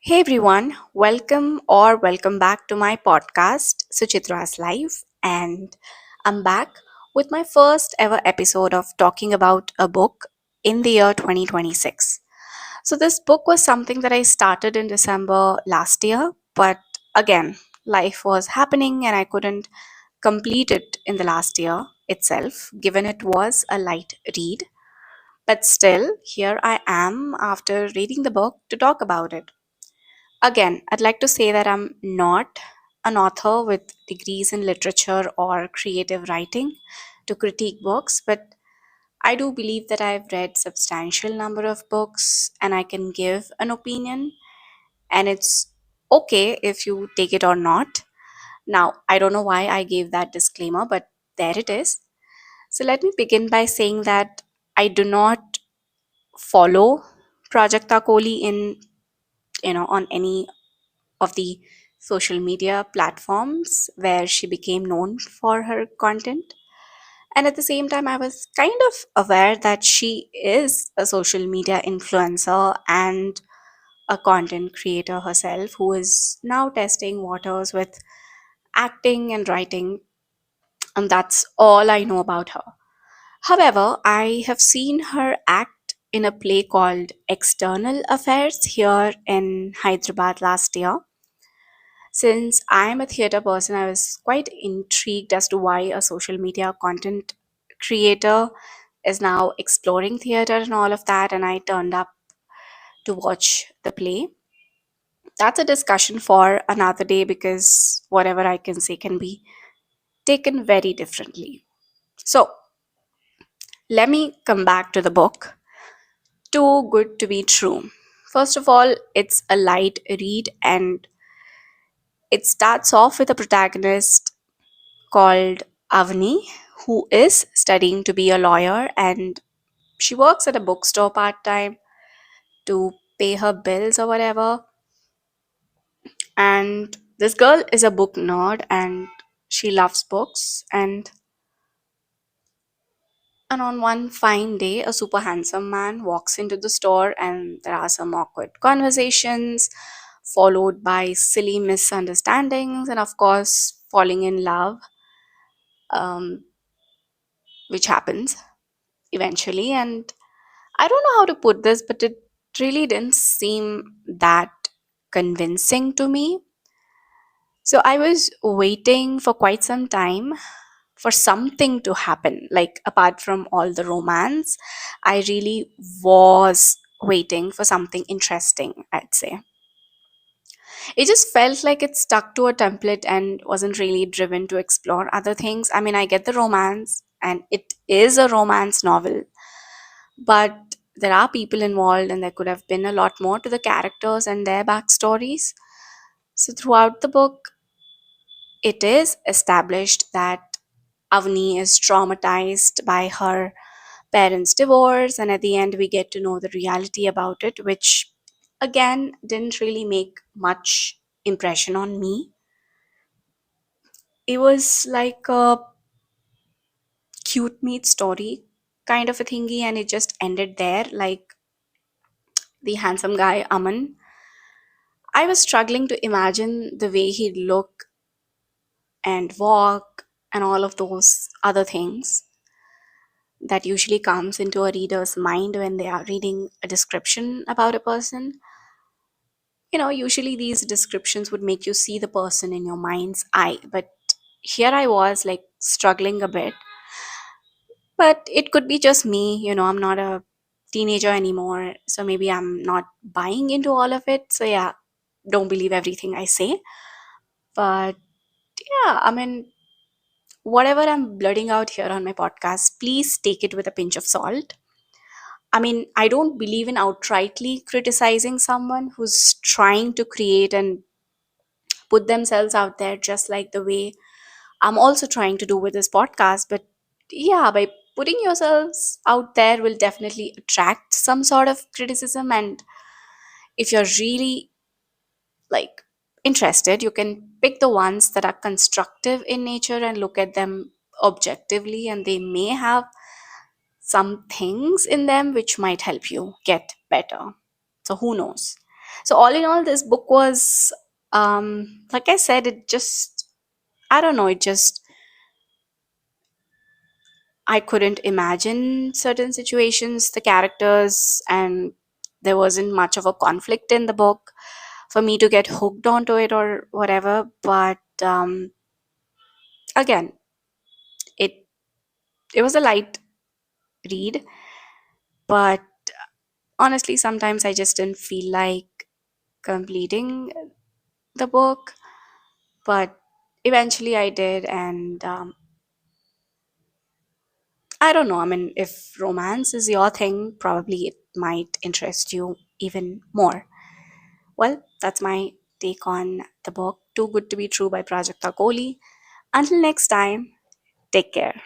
Hey everyone, welcome back to my podcast, Suchitra's Life. And I'm back with my first ever episode of talking about a book in the year 2026. So, this book was something that I started in December last year, but again, life was happening and I couldn't complete it in the last year itself, given it was a light read. But still, here I am after reading the book to talk about it. Again, I'd like to say that I'm not an author with degrees in literature or creative writing to critique books, but I do believe that I've read substantial number of books and I can give an opinion and it's okay if you take it or not. Now, I don't know why I gave that disclaimer, but there it is. So let me begin by saying that I do not follow Prajakta Koli in on any of the social media platforms where she became known for her content. And at the same time, I was kind of aware that she is a social media influencer and a content creator herself who is now testing waters with acting and writing. And that's all I know about her. However, I have seen her act in a play called External Affairs here in Hyderabad last year. Since I'm a theater person, I was quite intrigued as to why a social media content creator is now exploring theater and all of that, and I turned up to watch the play. That's a discussion for another day because whatever I can say can be taken very differently. So, let me come back to the book. Too Good to Be True. First of all, it's a light read and it starts off with a protagonist called Avni, who is studying to be a lawyer, and she works at a bookstore part time to pay her bills or whatever. And this girl is a book nerd and she loves books. And on one fine day, a super handsome man walks into the store, and there are some awkward conversations, followed by silly misunderstandings, and of course, falling in love, um, which happens eventually. And I don't know how to put this, but it really didn't seem that convincing to me. So I was waiting for quite some time for something to happen. Like, apart from all the romance, I really was waiting for something interesting, I'd say. It just felt like it stuck to a template and wasn't really driven to explore other things. I mean, I get the romance, and it is a romance novel, but there are people involved and there could have been a lot more to the characters and their backstories. So throughout the book, it is established that Avni is traumatized by her parents' divorce, and at the end we get to know the reality about it, which again didn't really make much impression on me. It was like a cute meet story kind of a thingy, and it just ended there. Like, the handsome guy Aman, I was struggling to imagine the way he'd look and walk and all of those other things that usually comes into a reader's mind when they are reading a description about a person. Usually these descriptions would make you see the person in your mind's eye, but here I was like struggling a bit. But it could be just me, I'm not a teenager anymore, so maybe I'm not buying into all of it. So yeah, don't believe everything I say. But yeah, I mean, whatever I'm blurting out here on my podcast, please take it with a pinch of salt. I mean, I don't believe in outrightly criticizing someone who's trying to create and put themselves out there, just like the way I'm also trying to do with this podcast. But yeah, by putting yourselves out there will definitely attract some sort of criticism. And if you're really like interested, you can pick the ones that are constructive in nature and look at them objectively, and they may have some things in them which might help you get better. So who knows? So all in all, this book was, like I said, it just, I don't know, it just, I couldn't imagine certain situations, the characters, and there wasn't much of a conflict in the book for me to get hooked onto it or whatever. But again, it it was a light read, but honestly, sometimes I just didn't feel like completing the book. But eventually, I did, and I don't know. I mean, if romance is your thing, probably it might interest you even more. Well, that's my take on the book Too Good to Be True by Prajakta Koli. Until next time, take care.